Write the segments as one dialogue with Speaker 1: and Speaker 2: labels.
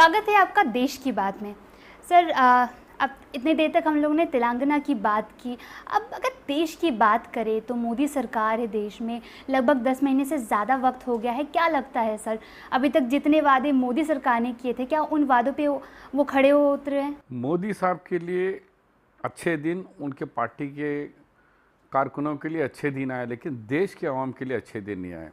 Speaker 1: स्वागत है आपका देश की बात में। सर अब इतनी देर तक हम लोगों ने तेलंगाना की बात की। अब अगर देश की बात करें तो मोदी सरकार है देश में, लगभग 10 महीने से ज़्यादा वक्त हो गया है। क्या लगता है सर, अभी तक जितने वादे मोदी सरकार ने किए थे, क्या उन वादों पे वो खड़े हो उतरे हैं?
Speaker 2: मोदी साहब के लिए अच्छे दिन, उनके पार्टी के कारकुनों के लिए अच्छे दिन आए, लेकिन देश के आवाम के लिए अच्छे दिन नहीं आए।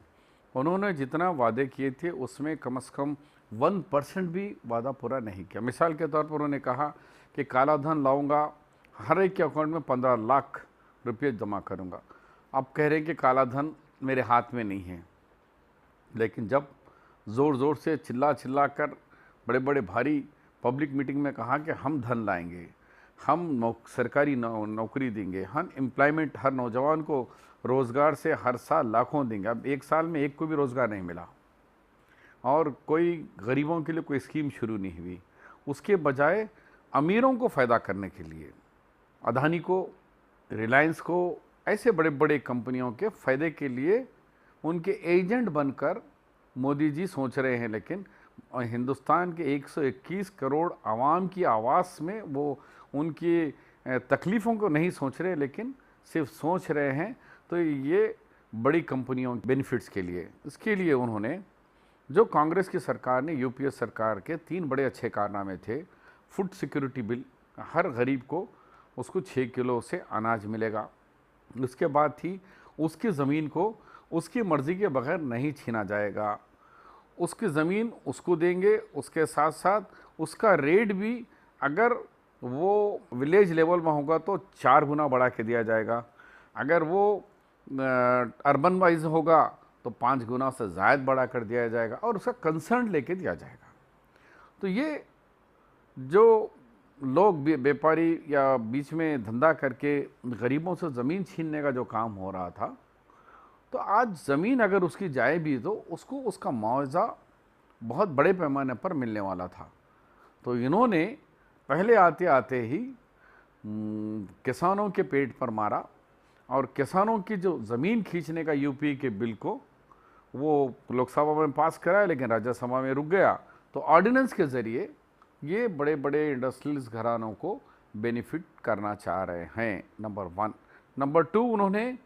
Speaker 2: उन्होंने जितना वादे किए थे उसमें कम से कम 1% भी वादा पूरा नहीं किया। मिसाल के तौर पर उन्होंने कहा कि काला धन लाऊंगा, हर एक के अकाउंट में 15 लाख रुपये जमा करूंगा। अब कह रहे हैं कि काला धन मेरे हाथ में नहीं है, लेकिन जब ज़ोर ज़ोर से चिल्ला चिल्ला कर बड़े बड़े भारी पब्लिक मीटिंग में कहा कि हम धन लाएंगे, हम सरकारी नौकरी देंगे, हम एम्प्लॉयमेंट, हर नौजवान को रोज़गार से हर साल लाखों देंगे। अब एक साल में एक को भी रोज़गार नहीं मिला और कोई गरीबों के लिए कोई स्कीम शुरू नहीं हुई। उसके बजाय अमीरों को फ़ायदा करने के लिए, अदानी को, रिलायंस को, ऐसे बड़े बड़े कंपनियों के फ़ायदे के लिए उनके एजेंट बनकर मोदी जी सोच रहे हैं। लेकिन हिंदुस्तान के 121 करोड़ आवाम की आवाज़ में वो उनकी तकलीफ़ों को नहीं सोच रहे, लेकिन सिर्फ सोच रहे हैं तो ये बड़ी कंपनियों के बेनिफिट्स के लिए। इसके लिए उन्होंने, जो कांग्रेस की सरकार ने, यूपीए सरकार के 3 बड़े अच्छे कारनामे थे। फूड सिक्योरिटी बिल, हर गरीब को उसको 6 किलो से अनाज मिलेगा। उसके बाद थी, उसकी ज़मीन को उसकी मर्ज़ी के बगैर नहीं छीना जाएगा, उसकी ज़मीन उसको देंगे। उसके साथ साथ उसका रेट भी अगर वो विलेज लेवल में होगा तो 4 गुना बढ़ा के दिया जाएगा, अगर वो अर्बन वाइज होगा तो 5 गुना से ज़्यादा बढ़ा कर दिया जाएगा और उसका कंसर्न लेके दिया जाएगा। तो ये जो लोग व्यापारी या बीच में धंधा करके गरीबों से ज़मीन छीनने का जो काम हो रहा था, तो आज ज़मीन अगर उसकी जाए भी तो उसको उसका मुआवजा बहुत बड़े पैमाने पर मिलने वाला था। तो इन्होंने पहले आते आते ही किसानों के पेट पर मारा और किसानों की जो ज़मीन खींचने का यूपी के बिल को वो लोकसभा में पास कराया, लेकिन राज्यसभा में रुक गया। तो ऑर्डिनेंस के ज़रिए ये बड़े बड़े इंडस्ट्रियलिस्ट घरानों को बेनिफिट करना चाह रहे हैं, नंबर 1। नंबर 2, उन्होंने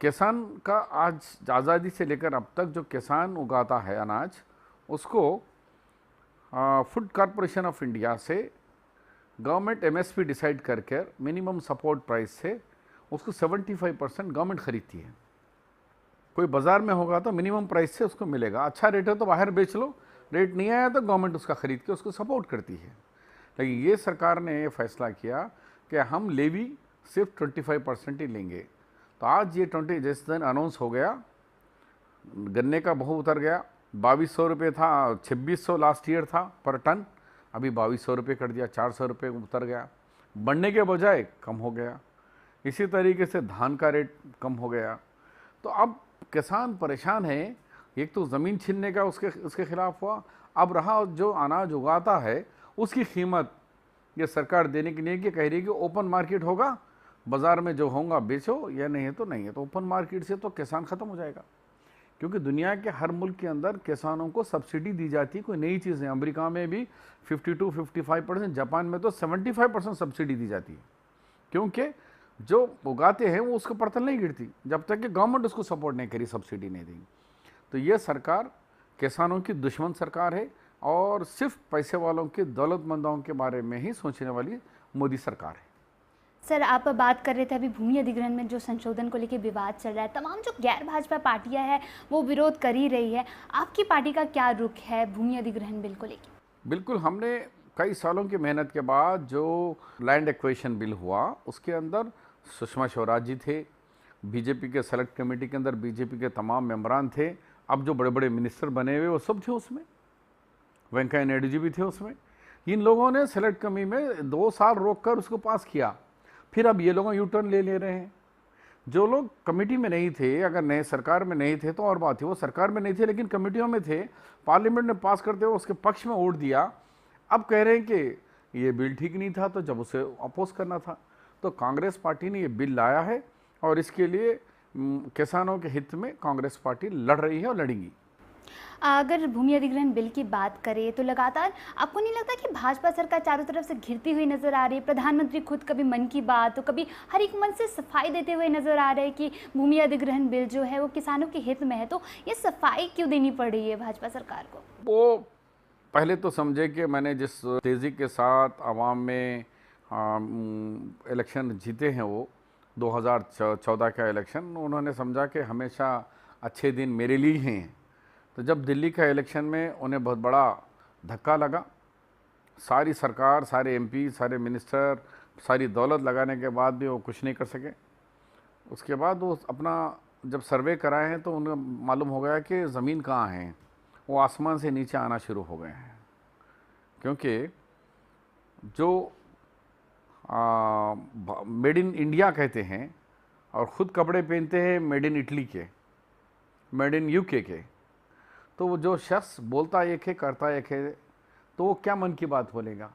Speaker 2: किसान का आज आज़ादी से लेकर अब तक जो किसान उगाता है अनाज, उसको फूड कॉरपोरेशन ऑफ इंडिया से गवर्नमेंट एमएसपी डिसाइड करके मिनिमम सपोर्ट प्राइस से उसको 75% गवर्नमेंट खरीदती है। कोई बाज़ार में होगा तो मिनिमम प्राइस से उसको मिलेगा, अच्छा रेट है तो बाहर बेच लो, रेट नहीं आया तो गवर्नमेंट उसका ख़रीद के उसको सपोर्ट करती है। लेकिन ये सरकार ने ये फैसला किया कि हम लेवी सिर्फ 25% ही लेंगे। तो आज ये 20 जिस दिन अनाउंस हो गया, गन्ने का भाव उतर गया। 2200 रुपये था, 2600 लास्ट ईयर था पर टन, अभी 2200 रुपये कर दिया, 400 रुपये उतर गया, बढ़ने के बजाय कम हो गया। इसी तरीके से धान का रेट कम हो गया। तो अब किसान परेशान है। एक तो ज़मीन छीनने का उसके खिलाफ हुआ, अब रहा जो अनाज उगाता है उसकी कीमत ये सरकार देने के लिए कह रही है कि ओपन मार्केट होगा, बाज़ार में जो होगा बेचो, या नहीं है तो नहीं है। तो ओपन मार्केट से तो किसान ख़त्म हो जाएगा, क्योंकि दुनिया के हर मुल्क के अंदर किसानों को सब्सिडी दी जाती है। कोई नई चीज़ है, अमेरिका में भी 52-55%, जापान में तो 75% सब्सिडी दी जाती है, क्योंकि जो उगाते हैं वो उसको पड़तल नहीं गिरती जब तक कि गवर्नमेंट उसको सपोर्ट नहीं करी, सब्सिडी नहीं देगी। तो ये सरकार किसानों की दुश्मन सरकार है और सिर्फ पैसे वालों के, दौलतमंदों के बारे में ही सोचने वाली मोदी सरकार है।
Speaker 1: सर, आप बात कर रहे थे अभी भूमि अधिग्रहण में जो संशोधन को लेकर विवाद चल रहा है, तमाम जो गैर भाजपा पार्टियां हैं वो विरोध कर ही रही है। आपकी पार्टी का क्या रुख है भूमि अधिग्रहण बिल को लेकर?
Speaker 2: बिल्कुल, हमने कई सालों की मेहनत के बाद जो लैंड एक्वेशन बिल हुआ, उसके अंदर सुषमा स्वराज जी थे, बीजेपी के सेलेक्ट कमेटी के अंदर बीजेपी के तमाम मेंबरान थे। अब जो बड़े बड़े मिनिस्टर बने हुए वो सब थे उसमें, वेंकैया नायडू जी भी थे उसमें। इन लोगों ने सेलेक्ट कमेटी में 2 साल रोक कर उसको पास किया। फिर अब ये लोग यू टर्न ले रहे हैं। जो लोग कमेटी में नहीं थे, अगर नए सरकार में नहीं थे तो और बात थी, वो सरकार में नहीं थे लेकिन कमेटियों में थे, पार्लियामेंट ने पास करते हुए उसके पक्ष में वोट दिया। अब कह रहे हैं कि ये बिल ठीक नहीं था, तो जब उसे अपोज करना था। तो कांग्रेस पार्टी ने ये बिल लाया है और इसके लिए किसानों के हित में कांग्रेस पार्टी लड़ रही है और लड़ेगी।
Speaker 1: अगर भूमि अधिग्रहण बिल की बात करें तो लगातार आपको नहीं लगता कि भाजपा सरकार चारों तरफ से घिरती हुई नजर आ रही है? प्रधानमंत्री खुद कभी मन की बात तो कभी हर एक मन से सफाई देते हुए नजर आ रहे हैं कि भूमि अधिग्रहण बिल जो है वो किसानों के हित में है, तो ये सफाई क्यों देनी पड़ रही है भाजपा सरकार को?
Speaker 2: वो पहले तो समझे कि मैंने जिस तेज़ी के साथ आवाम में इलेक्शन जीते हैं, वो 2014 का इलेक्शन, उन्होंने समझा कि हमेशा अच्छे दिन मेरे लिए ही हैं। तो जब दिल्ली का इलेक्शन में उन्हें बहुत बड़ा धक्का लगा, सारी सरकार, सारे एमपी, सारे मिनिस्टर, सारी दौलत लगाने के बाद भी वो कुछ नहीं कर सके। उसके बाद वो अपना जब सर्वे कराए हैं तो उन्हें मालूम हो गया कि ज़मीन कहाँ है, वो आसमान से नीचे आना शुरू हो गए हैं। क्योंकि जो मेड इन इंडिया कहते हैं और ख़ुद कपड़े पहनते हैं मेड इन इटली के, मेड इन यूके के, तो वो जो शख्स बोलता एक है करता एक है, तो वो क्या मन की बात बोलेगा?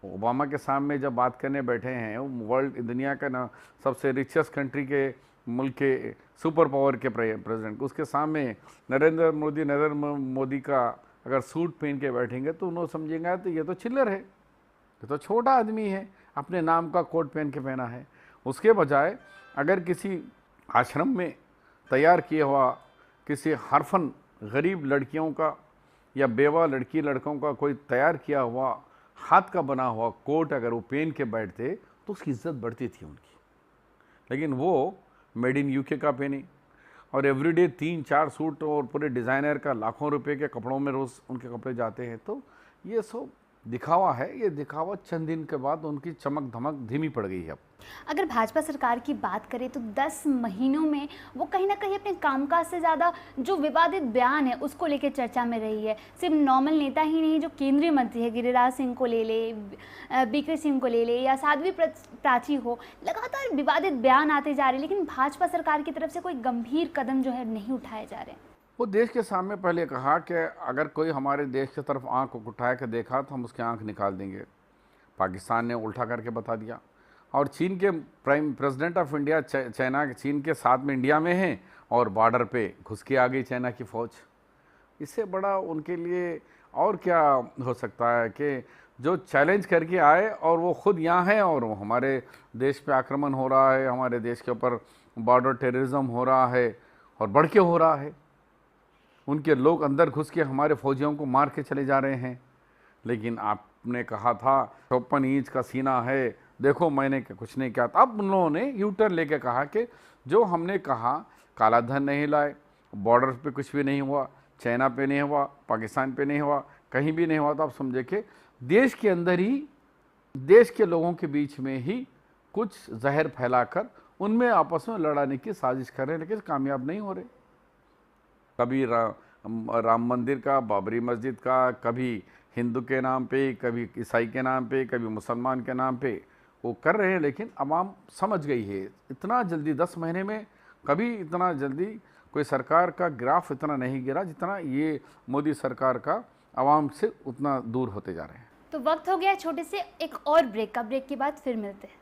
Speaker 2: ओबामा के सामने जब बात करने बैठे हैं, वर्ल्ड दुनिया का ना सबसे रिचेस्ट कंट्री के मुल्क के सुपर पावर के प्रेसिडेंट, उसके सामने नरेंद्र मोदी का अगर सूट पहन के बैठेंगे तो उन्होंने समझेंगे तो ये तो चिल्लर है, ये तो छोटा आदमी है, अपने नाम का कोट पहन के पहना है। उसके बजाय अगर किसी आश्रम में तैयार किया हुआ किसी हरफन गरीब लड़कियों का या बेवा लड़की लड़कों का कोई तैयार किया हुआ हाथ का बना हुआ कोट अगर वो पहन के बैठते तो उसकी इज्जत बढ़ती थी उनकी। लेकिन वो मेड इन यूके का पहनी और एवरीडे 3-4 सूट और पूरे डिज़ाइनर का लाखों रुपए के कपड़ों में रोज़ उनके कपड़े जाते हैं। तो ये सब दिखावा है। ये दिखावा चंद दिन के बाद उनकी चमक धमक धीमी पड़ गई है। अब
Speaker 1: अगर भाजपा सरकार की बात करें तो 10 महीनों में वो कहीं ना कहीं अपने कामकाज से ज़्यादा जो विवादित बयान है उसको लेकर चर्चा में रही है। सिर्फ नॉर्मल नेता ही नहीं, जो केंद्रीय मंत्री है गिरिराज सिंह को ले ले, बीके सिंह को ले ले या साध्वी प्राची हो, लगातार विवादित बयान आते जा रहे हैं, लेकिन भाजपा सरकार की तरफ से कोई गंभीर कदम जो है नहीं उठाए जा रहे।
Speaker 2: वो देश के सामने पहले कहा कि अगर कोई हमारे देश की तरफ आंख उठा के देखा तो हम उसकी आंख निकाल देंगे। पाकिस्तान ने उल्टा करके बता दिया। और चीन के प्रेसिडेंट ऑफ इंडिया चाइना चीन के साथ में इंडिया में हैं और बॉर्डर पे घुस के आ गई चाइना की फ़ौज। इससे बड़ा उनके लिए और क्या हो सकता है कि जो चैलेंज करके आए और वो ख़ुद यहाँ हैं और वो हमारे देश पे आक्रमण हो रहा है, हमारे देश के ऊपर बॉर्डर टेररिज्म हो रहा है और बढ़ के हो रहा है। उनके लोग अंदर घुस के हमारे फौजियों को मार के चले जा रहे हैं। लेकिन आपने कहा था 54 इंच का सीना है, देखो मैंने कुछ नहीं किया था। अब उन लोगों ने यूटर्न लेके कहा कि जो हमने कहा काला धन नहीं लाए, बॉर्डर पे कुछ भी नहीं हुआ, चाइना पे नहीं हुआ, पाकिस्तान पे नहीं हुआ, कहीं भी नहीं हुआ। तो आप समझे कि देश के अंदर ही देश के लोगों के बीच में ही कुछ जहर फैलाकर उनमें आपस में लड़ाने की साजिश कर रहे हैं, लेकिन कामयाब नहीं हो रहे। कभी राम मंदिर का, बाबरी मस्जिद का, कभी हिंदू के नाम पे, कभी ईसाई के नाम पे, कभी मुसलमान के नाम पे वो कर रहे हैं। लेकिन आवाम समझ गई है। इतना जल्दी 10 महीने में कभी इतना जल्दी कोई सरकार का ग्राफ इतना नहीं गिरा जितना ये मोदी सरकार का आवाम से उतना दूर होते जा रहे हैं।
Speaker 1: तो वक्त हो गया छोटे से एक और ब्रेक का। ब्रेक के बाद फिर मिलते हैं।